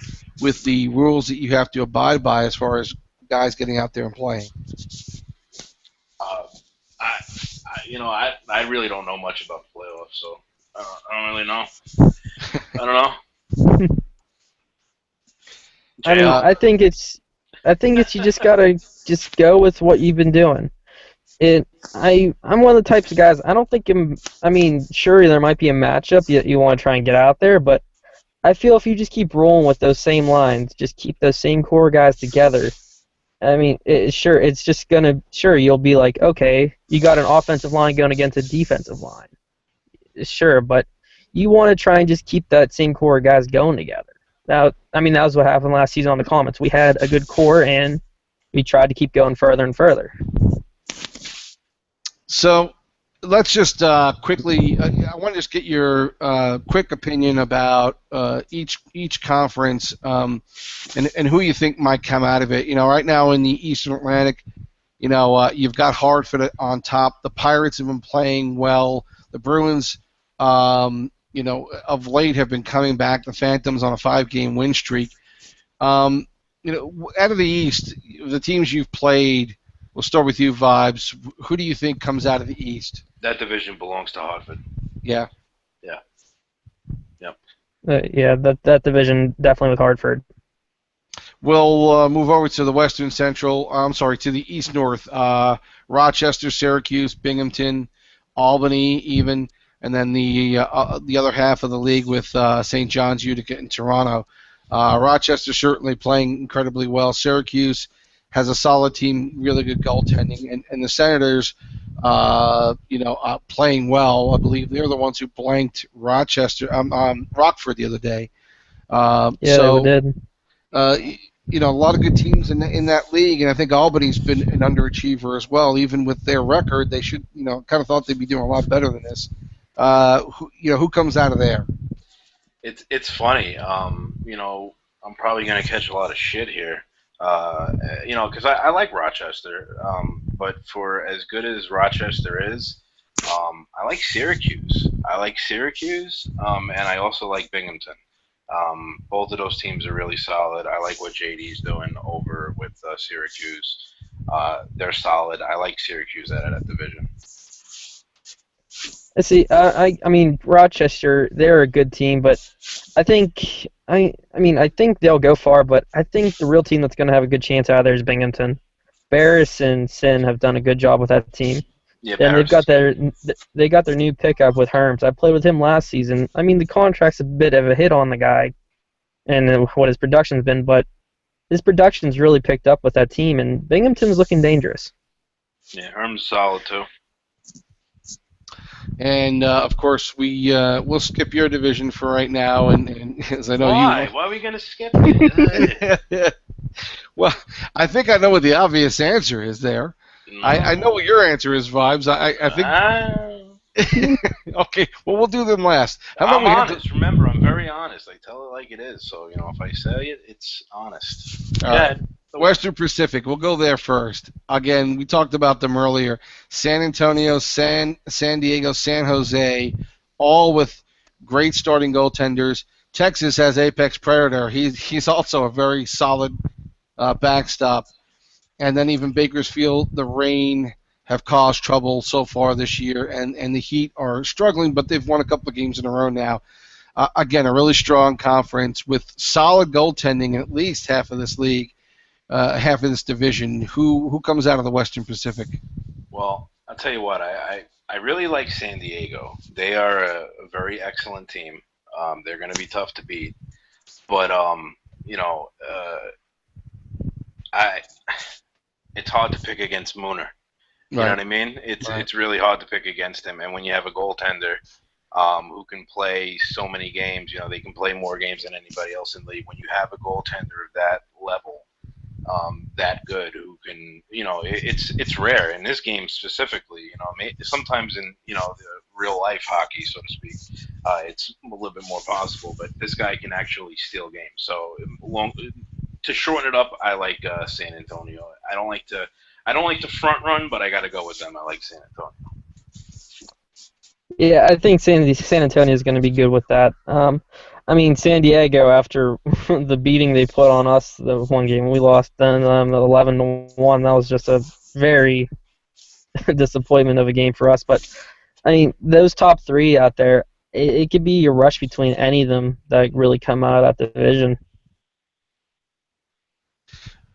with the rules that you have to abide by as far as guys getting out there and playing? I really don't know much about the playoffs, so I don't really know. I don't know. I think it's you just gotta just go with what you've been doing. I'm one of the types of guys. I don't think sure there might be a matchup you want to try and get out there, but I feel if you just keep rolling with those same lines, just keep those same core guys together. It's just gonna you'll be like, okay, you got an offensive line going against a defensive line, sure, but you want to try and just keep that same core of guys going together. Now, that was what happened last season on the Comets. We had a good core, and we tried to keep going further and further. So let's just quickly. I want to just get your quick opinion about each conference and who you think might come out of it. Right now in the Eastern Atlantic, you've got Hartford on top. The Pirates have been playing well. The Bruins, of late have been coming back. The Phantoms on a 5-game win streak. Out of the East, the teams you've played. We'll start with you, Vibes. Who do you think comes out of the East? That division belongs to Hartford. Yeah. Yeah. Yep. That division definitely with Hartford. We'll move over to the Western Central. To the East North. Rochester, Syracuse, Binghamton, Albany, even, and then the other half of the league with St. John's, Utica, and Toronto. Rochester certainly playing incredibly well. Syracuse has a solid team, really good goaltending, and the Senators, playing well. I believe they're the ones who blanked Rochester, Rockford the other day. They did. A lot of good teams in that league, and I think Albany's been an underachiever as well. Even with their record, they should, kind of thought they'd be doing a lot better than this. Who comes out of there? It's funny. I'm probably gonna catch a lot of shit here. Because I like Rochester, but for as good as Rochester is, I like Syracuse. And I also like Binghamton. Both of those teams are really solid. I like what JD's doing over with Syracuse. They're solid. I like Syracuse out of that division. See, Rochester, they're a good team, but I think they'll go far, but I think the real team that's going to have a good chance out of there is Binghamton. Barris and Sin have done a good job with that team. Yeah, and they got their new pickup with Herms. I played with him last season. The contract's a bit of a hit on the guy and what his production's been, but his production's really picked up with that team, and Binghamton's looking dangerous. Yeah, Herms is solid too. And of course, we'll skip your division for right now, and as I know Why? Why are we gonna skip it? Well, I think I know what the obvious answer is there. No. I know what your answer is, Vibes. I think. Okay, well, we'll do them last. I'm honest. Remember, I'm very honest. I tell it like it is. So if I say it, it's honest. All right. Western Pacific. We'll go there first. Again, we talked about them earlier. San Antonio, San Diego, San Jose, all with great starting goaltenders. Texas has Apex Predator. He's also a very solid backstop. And then even Bakersfield, the rain have caused trouble so far this year, and the Heat are struggling, but they've won a couple of games in a row now. Again, a really strong conference with solid goaltending in at least half of this league, half of this division. Who comes out of the Western Pacific? Well, I'll tell you what, I really like San Diego. They are a very excellent team. They're going to be tough to beat. But, it's hard to pick against Mooner. You know what I mean? It's really hard to pick against him. And when you have a goaltender who can play so many games, they can play more games than anybody else in the league. When you have a goaltender of that level, that good, who can, it's rare in this game specifically. Sometimes in the real life hockey, so to speak, it's a little bit more possible. But this guy can actually steal games. So to shorten it up, I like San Antonio. I don't like to front run, but I got to go with them. I like San Antonio. Yeah, I think San Antonio is going to be good with that. San Diego, after the beating they put on us, the one game we lost, then 11-1, that was just a very disappointment of a game for us. But, those top three out there, it could be a rush between any of them that really come out of that division.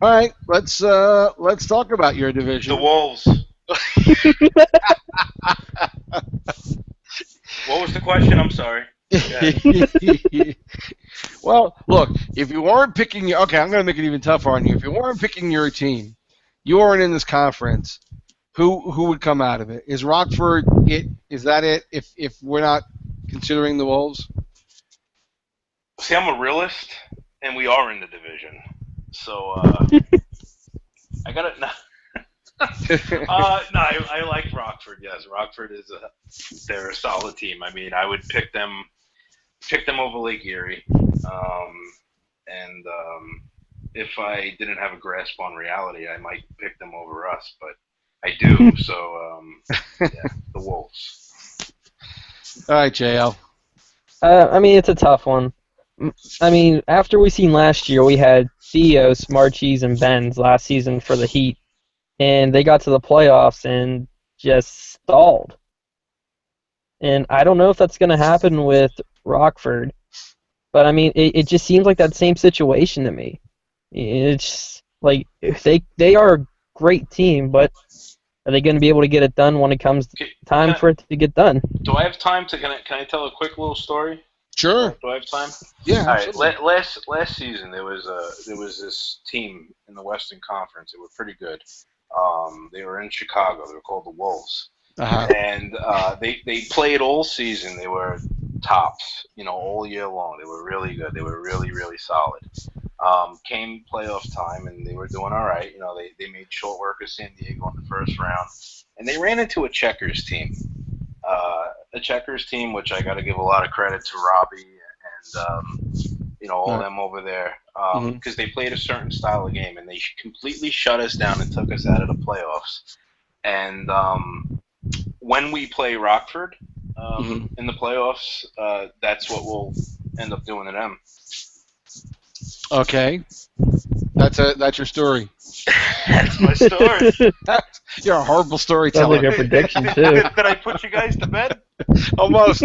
All right, let's talk about your division. The Wolves. What was the question? I'm sorry. Well, look, if you weren't picking I'm going to make it even tougher on you. If you weren't picking your team, you weren't in this conference, who would come out of it? Is Rockford it? Is that it? If we're not considering the Wolves? See, I'm a realist, and we are in the division. So, I got it. No, I like Rockford. Yes, Rockford they're a solid team. I would pick them over Lake Erie, and if I didn't have a grasp on reality, I might pick them over us, but I do. So, the Wolves. All right, JL. It's a tough one. After we seen last year, we had Theos, Marchese, and Benz last season for the Heat, and they got to the playoffs and just stalled. And I don't know if that's going to happen with Rockford, but it just seems like that same situation to me. It's like they are a great team, but are they going to be able to get it done when it comes time for it to get done? Do I have time to? Can I tell a quick little story? Sure. Do I have time? Yeah. All right. Last season there was this team in the Western Conference. They were pretty good. They were in Chicago. They were called the Wolves. Uh-huh. And they played all season. They were tops, all year long. They were really good. They were really, really solid. Came playoff time, and they were doing all right. They made short work of San Diego in the first round, and they ran into a Checkers team. A Checkers team, which I got to give a lot of credit to Robbie and all them over there, because they played a certain style of game, and they completely shut us down and took us out of the playoffs. And when we play Rockford in the playoffs, that's what we'll end up doing to them. Okay, that's your story. That's my story. You're a horrible storyteller. Sounds like a prediction too. Did I put you guys to bed? Almost.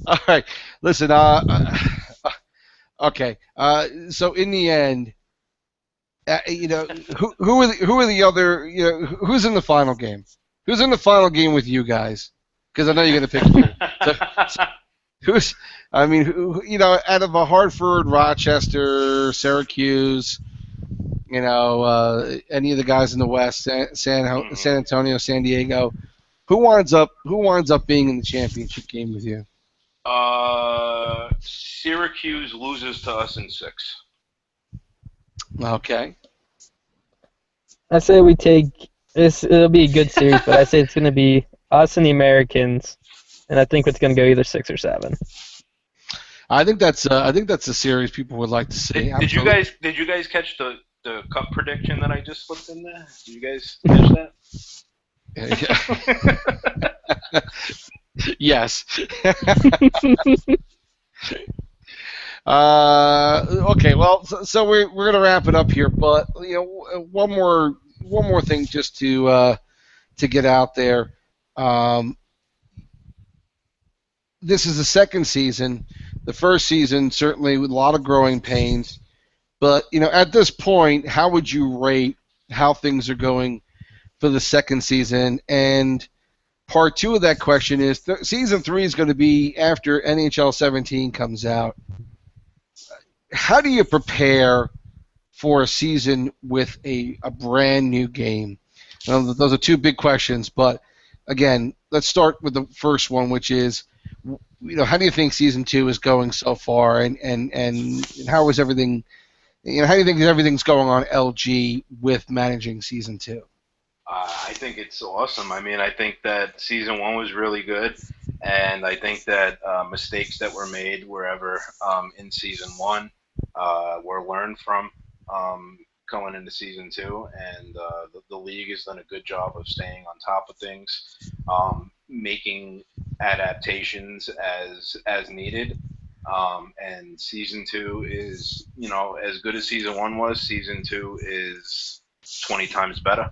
All right. Listen. Okay. So in the end, who are the other? Who's in the final game? Who's in the final game with you guys? Because I know you're going to pick you. So who's? Out of a Hartford, Rochester, Syracuse, any of the guys in the West, San Antonio, San Diego, who winds up being in the championship game with you? Syracuse loses to us in 6. Okay. I say we take this. It'll be a good series, but I say it's going to be us and the Americans, and I think it's going to go either 6 or 7. I think that's a series people would like to see. Did you guys catch the cup prediction that I just slipped in there? Did you guys catch that? Yes. Okay. Well, so we're gonna wrap it up here, but one more thing just to get out there. This is the second season. The first season certainly with a lot of growing pains, but at this point, how would you rate how things are going for the second season? And part two of that question is season 3 is going to be after NHL 17 comes out. How do you prepare for a season with a brand new game? Those are two big questions, but again, let's start with the first one, which is, how do you think season 2 is going so far, and how is everything? How do you think everything's going on LG with managing season 2? I think it's awesome. I mean, I think that season 1 was really good, and I think that mistakes that were made wherever in season 1 were learned from going into season 2, and the league has done a good job of staying on top of things, making adaptations as needed. And season 2 is, as good as season 1 was, season 2 is 20 times better.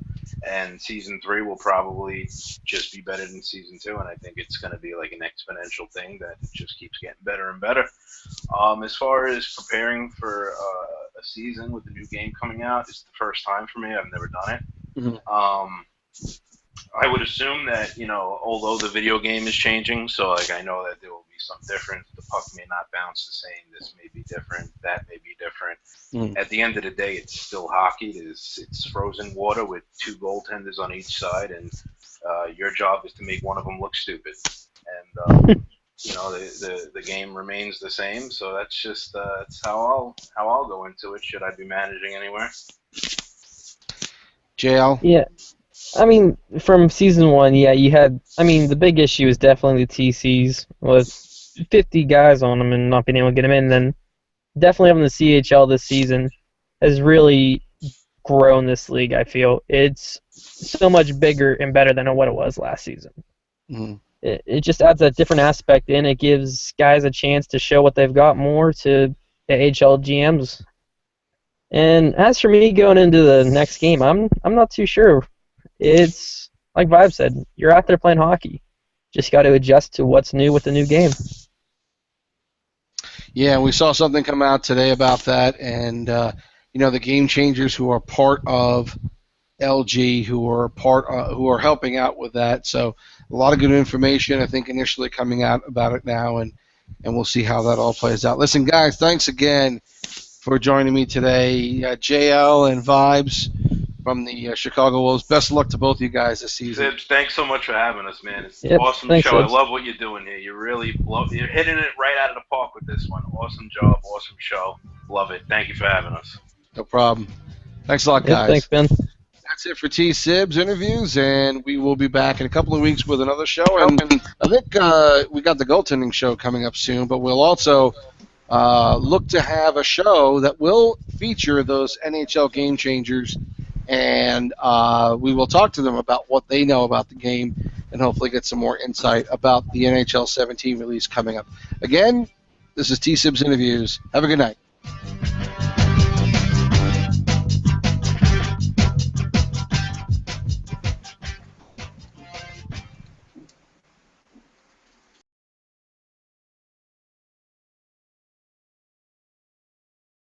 And season 3 will probably just be better than season 2, and I think it's going to be like an exponential thing that just keeps getting better and better. As far as preparing for a season with a new game coming out, it's the first time for me. I've never done it. Mm-hmm. I would assume that, although the video game is changing, so like I know that there will be some difference. The puck may not bounce the same. This may be different. That may be different. Mm-hmm. At the end of the day, it's still hockey. It's frozen water with 2 goaltenders on each side, and your job is to make one of them look stupid. And the game remains the same. So that's just that's how I'll go into it. Should I be managing anywhere? JL? Yeah. I mean, from season 1, yeah, you had. I mean, the big issue is definitely the TCs with 50 guys on them and not being able to get them in. Then definitely having the CHL this season has really grown this league. I feel it's so much bigger and better than what it was last season. Mm-hmm. It just adds a different aspect in. It gives guys a chance to show what they've got more to the AHL GMs. And as for me going into the next game, I'm not too sure. It's like Vibe said, you're out there playing hockey. Just got to adjust to what's new with the new game. Yeah, we saw something come out today about that, and the game changers who are part of LG, who are helping out with that. So a lot of good information, I think, initially coming out about it now, and we'll see how that all plays out. Listen, guys, thanks again for joining me today, JL and Vibes from the Chicago Wolves. Best of luck to both of you guys this season. TSIBS, thanks so much for having us, man. It's an awesome thanks, show. TSIBS. I love what you're doing here. You're hitting it right out of the park with this one. Awesome job, awesome show. Love it. Thank you for having us. No problem. Thanks a lot, guys. Thanks, Ben. That's it for TSIBS interviews, and we will be back in a couple of weeks with another show. And I think we got the goaltending show coming up soon, but we'll also look to have a show that will feature those NHL game changers, and we will talk to them about what they know about the game and hopefully get some more insight about the NHL 17 release coming up. Again, this is TSIBS Interviews. Have a good night.